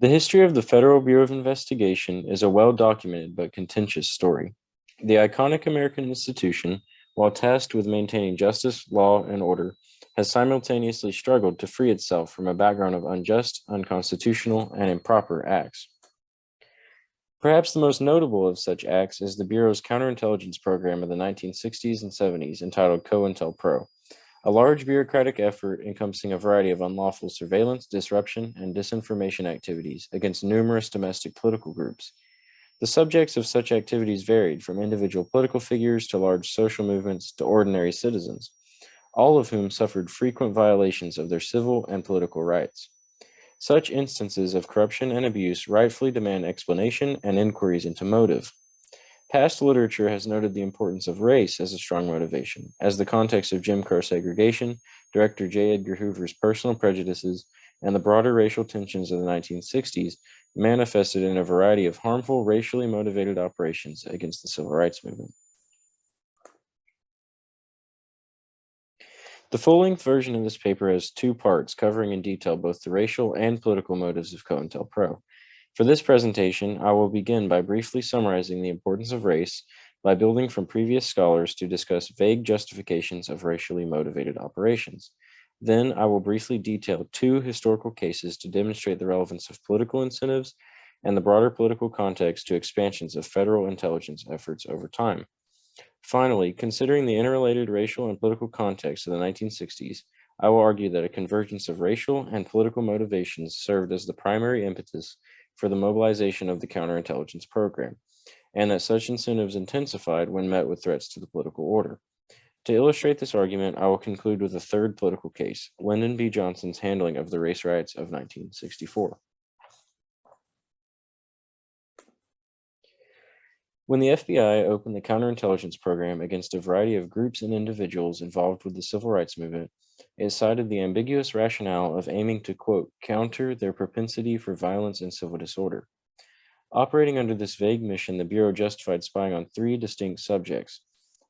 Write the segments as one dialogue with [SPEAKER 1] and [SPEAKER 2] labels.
[SPEAKER 1] The history of the Federal Bureau of Investigation is a well-documented but contentious story. The iconic American institution, while tasked with maintaining justice, law, and order, has simultaneously struggled to free itself from a background of unjust, unconstitutional, and improper acts. Perhaps the most notable of such acts is the Bureau's counterintelligence program of the 1960s and 70s entitled COINTELPRO, a large bureaucratic effort encompassing a variety of unlawful surveillance, disruption, and disinformation activities against numerous domestic political groups. The subjects of such activities varied from individual political figures to large social movements to ordinary citizens, all of whom suffered frequent violations of their civil and political rights. Such instances of corruption and abuse rightfully demand explanation and inquiries into motive. Past literature has noted the importance of race as a strong motivation, as the context of Jim Crow segregation, Director J. Edgar Hoover's personal prejudices, and the broader racial tensions of the 1960s manifested in a variety of harmful racially motivated operations against the civil rights movement. The full-length version of this paper has two parts covering in detail both the racial and political motives of COINTELPRO. For this presentation, I will begin by briefly summarizing the importance of race by building from previous scholars to discuss vague justifications of racially motivated operations. Then I will briefly detail two historical cases to demonstrate the relevance of political incentives and the broader political context to expansions of federal intelligence efforts over time. Finally, considering the interrelated racial and political context of the 1960s, I will argue that a convergence of racial and political motivations served as the primary impetus for the mobilization of the counterintelligence program, and that such incentives intensified when met with threats to the political order. To illustrate this argument, I will conclude with a third political case, Lyndon B. Johnson's handling of the race riots of 1964. When the FBI opened the counterintelligence program against a variety of groups and individuals involved with the civil rights movement, it cited the ambiguous rationale of aiming to, quote, counter their propensity for violence and civil disorder. Operating under this vague mission, the Bureau justified spying on three distinct subjects: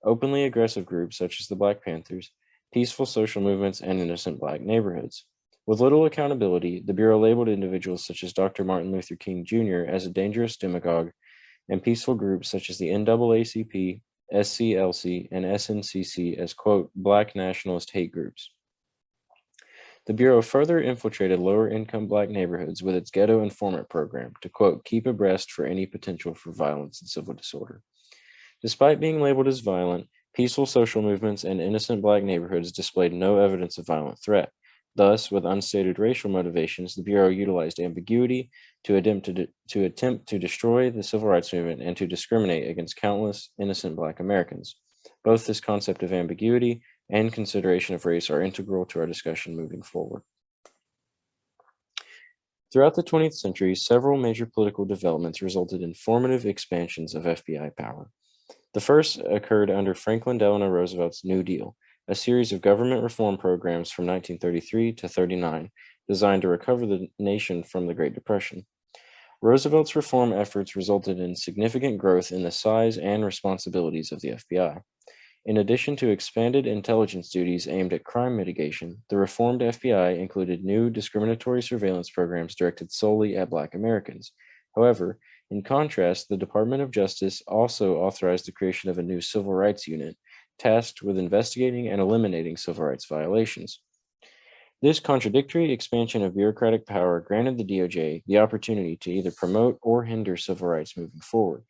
[SPEAKER 1] openly aggressive groups such as the Black Panthers, peaceful social movements, and innocent Black neighborhoods. With little accountability, the Bureau labeled individuals such as Dr. Martin Luther King Jr. as a dangerous demagogue, and peaceful groups such as the NAACP, SCLC, and SNCC as, quote, Black nationalist hate groups. The Bureau further infiltrated lower-income Black neighborhoods with its ghetto informant program to, quote, keep abreast for any potential for violence and civil disorder. Despite being labeled as violent, peaceful social movements and innocent Black neighborhoods displayed no evidence of violent threat. Thus, with unstated racial motivations, the Bureau utilized ambiguity to attempt to destroy the civil rights movement and to discriminate against countless innocent Black Americans. Both this concept of ambiguity and consideration of race are integral to our discussion moving forward. Throughout the 20th century, several major political developments resulted in formative expansions of FBI power. The first occurred under Franklin Delano Roosevelt's New Deal, a series of government reform programs from 1933 to 39 designed to recover the nation from the Great Depression. Roosevelt's reform efforts resulted in significant growth in the size and responsibilities of the FBI. In addition to expanded intelligence duties aimed at crime mitigation, the reformed FBI included new discriminatory surveillance programs directed solely at Black Americans. However, in contrast, the Department of Justice also authorized the creation of a new civil rights unit tasked with investigating and eliminating civil rights violations. This contradictory expansion of bureaucratic power granted the DOJ the opportunity to either promote or hinder civil rights moving forward,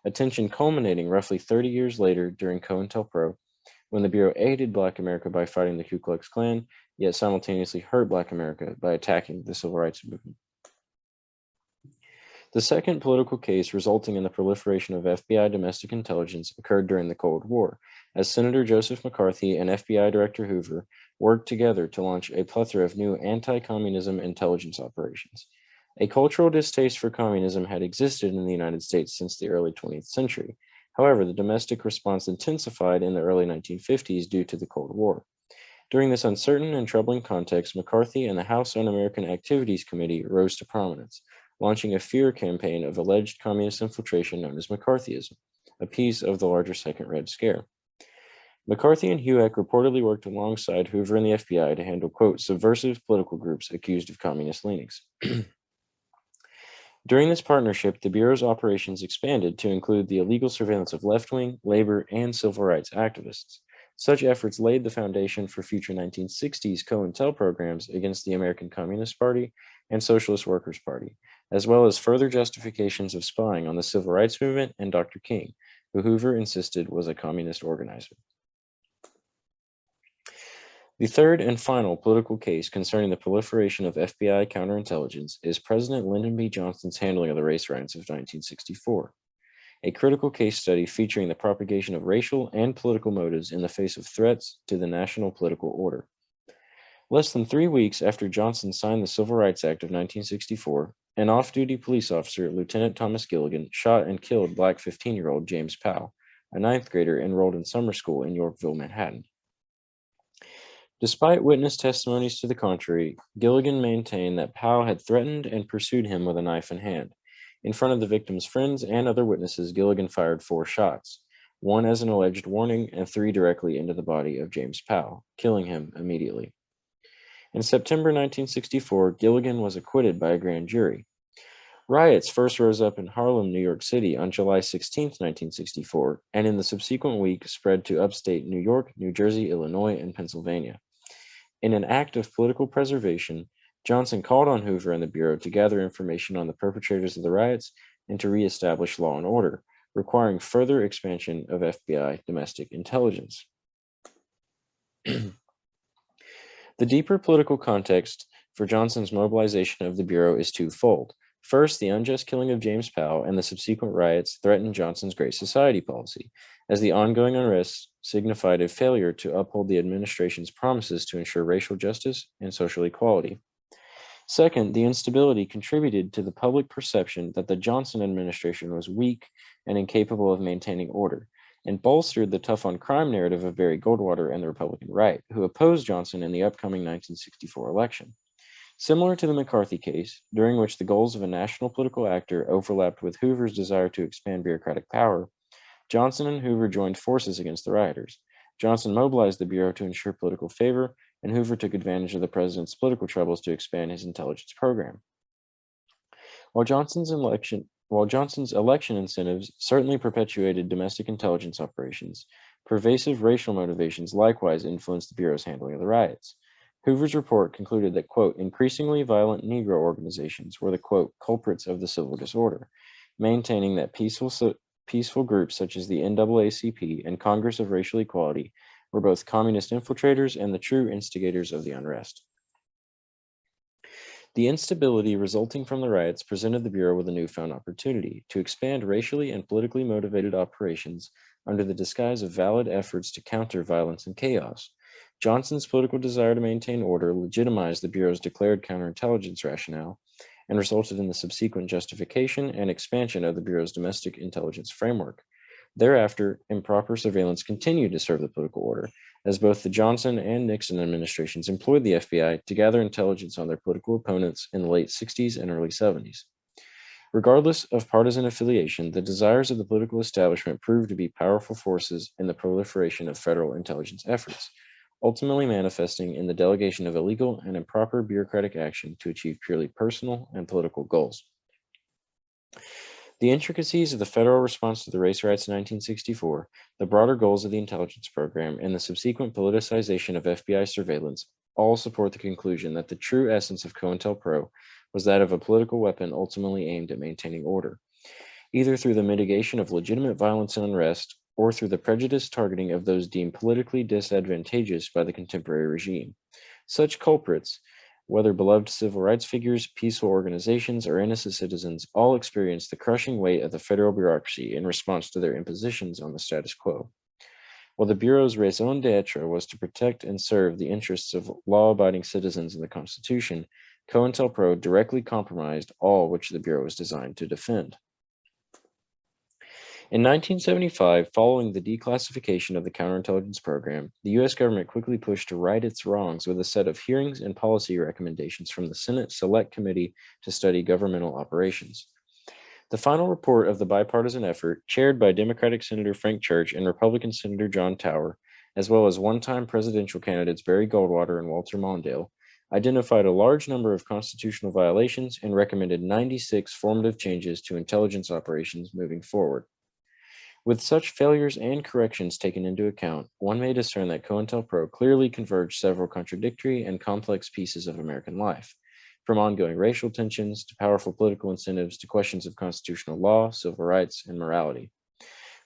[SPEAKER 1] a tension culminating roughly 30 years later during COINTELPRO, when the Bureau aided Black America by fighting the Ku Klux Klan, yet simultaneously hurt Black America by attacking the civil rights movement. The second political case resulting in the proliferation of FBI domestic intelligence occurred during the Cold War, as Senator Joseph McCarthy and FBI Director Hoover worked together to launch a plethora of new anti-communism intelligence operations. A cultural distaste for communism had existed in the United States since the early 20th century. However, the domestic response intensified in the early 1950s due to the Cold War. During this uncertain and troubling context, McCarthy and the House Un-American Activities Committee rose to prominence, launching a fear campaign of alleged communist infiltration known as McCarthyism, a piece of the larger Second Red Scare. McCarthy and HUAC reportedly worked alongside Hoover and the FBI to handle, quote, subversive political groups accused of communist leanings. During this partnership, the Bureau's operations expanded to include the illegal surveillance of left wing, labor, and civil rights activists. Such efforts laid the foundation for future 1960s COINTEL programs against the American Communist Party and Socialist Workers' Party, as well as further justifications of spying on the civil rights movement and Dr. King, who Hoover insisted was a communist organizer. The third and final political case concerning the proliferation of FBI counterintelligence is President Lyndon B. Johnson's handling of the race riots of 1964, a critical case study featuring the propagation of racial and political motives in the face of threats to the national political order. Less than 3 weeks after Johnson signed the Civil Rights Act of 1964, an off-duty police officer, Lieutenant Thomas Gilligan, shot and killed black 15-year-old James Powell, a ninth grader enrolled in summer school in Yorkville, Manhattan. Despite witness testimonies to the contrary, Gilligan maintained that Powell had threatened and pursued him with a knife in hand. In front of the victim's friends and other witnesses, Gilligan fired 4 shots, 1 as an alleged warning and 3 directly into the body of James Powell, killing him immediately. In September 1964, Gilligan was acquitted by a grand jury. Riots first rose up in Harlem, New York City on July 16, 1964, and in the subsequent week spread to upstate New York, New Jersey, Illinois, and Pennsylvania. In an act of political preservation, Johnson called on Hoover and the Bureau to gather information on the perpetrators of the riots and to reestablish law and order, requiring further expansion of FBI domestic intelligence. The deeper political context for Johnson's mobilization of the Bureau is twofold. First, the unjust killing of James Powell and the subsequent riots threatened Johnson's Great Society policy, as the ongoing unrest signified a failure to uphold the administration's promises to ensure racial justice and social equality. Second, the instability contributed to the public perception that the Johnson administration was weak and incapable of maintaining order, and bolstered the tough on crime narrative of Barry Goldwater and the Republican right, who opposed Johnson in the upcoming 1964 election. Similar to the McCarthy case, during which the goals of a national political actor overlapped with Hoover's desire to expand bureaucratic power, Johnson and Hoover joined forces against the rioters. Johnson mobilized the Bureau to ensure political favor, and Hoover took advantage of the president's political troubles to expand his intelligence program. While Johnson's election incentives certainly perpetuated domestic intelligence operations, pervasive racial motivations likewise influenced the Bureau's handling of the riots. Hoover's report concluded that, quote, increasingly violent Negro organizations were the, quote, culprits of the civil disorder, maintaining that peaceful groups such as the NAACP and Congress of Racial Equality were both communist infiltrators and the true instigators of the unrest. The instability resulting from the riots presented the Bureau with a newfound opportunity to expand racially and politically motivated operations under the disguise of valid efforts to counter violence and chaos. Johnson's political desire to maintain order legitimized the Bureau's declared counterintelligence rationale and resulted in the subsequent justification and expansion of the Bureau's domestic intelligence framework. Thereafter, improper surveillance continued to serve the political order, as both the Johnson and Nixon administrations employed the FBI to gather intelligence on their political opponents in the late 60s and early 70s. Regardless of partisan affiliation, the desires of the political establishment proved to be powerful forces in the proliferation of federal intelligence efforts, ultimately manifesting in the delegation of illegal and improper bureaucratic action to achieve purely personal and political goals. The intricacies of the federal response to the race riots in 1964, the broader goals of the intelligence program, and the subsequent politicization of FBI surveillance all support the conclusion that the true essence of COINTELPRO was that of a political weapon ultimately aimed at maintaining order, either through the mitigation of legitimate violence and unrest, or through the prejudiced targeting of those deemed politically disadvantageous by the contemporary regime. Such culprits, whether beloved civil rights figures, peaceful organizations, or innocent citizens, all experienced the crushing weight of the federal bureaucracy in response to their impositions on the status quo. While the Bureau's raison d'etre was to protect and serve the interests of law-abiding citizens in the Constitution, COINTELPRO directly compromised all which the Bureau was designed to defend. In 1975, following the declassification of the counterintelligence program, the U.S. government quickly pushed to right its wrongs with a set of hearings and policy recommendations from the Senate Select Committee to Study Governmental Operations. The final report of the bipartisan effort, chaired by Democratic Senator Frank Church and Republican Senator John Tower, as well as one-time presidential candidates Barry Goldwater and Walter Mondale, identified a large number of constitutional violations, and recommended 96 formative changes to intelligence operations moving forward. With such failures and corrections taken into account, one may discern that COINTELPRO clearly converged several contradictory and complex pieces of American life, from ongoing racial tensions to powerful political incentives to questions of constitutional law, civil rights, and morality.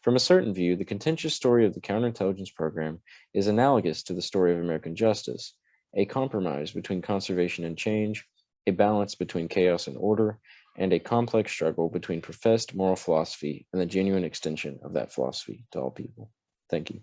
[SPEAKER 1] From a certain view, the contentious story of the counterintelligence program is analogous to the story of American justice, a compromise between conservation and change, a balance between chaos and order, and a complex struggle between professed moral philosophy and the genuine extension of that philosophy to all people. Thank you.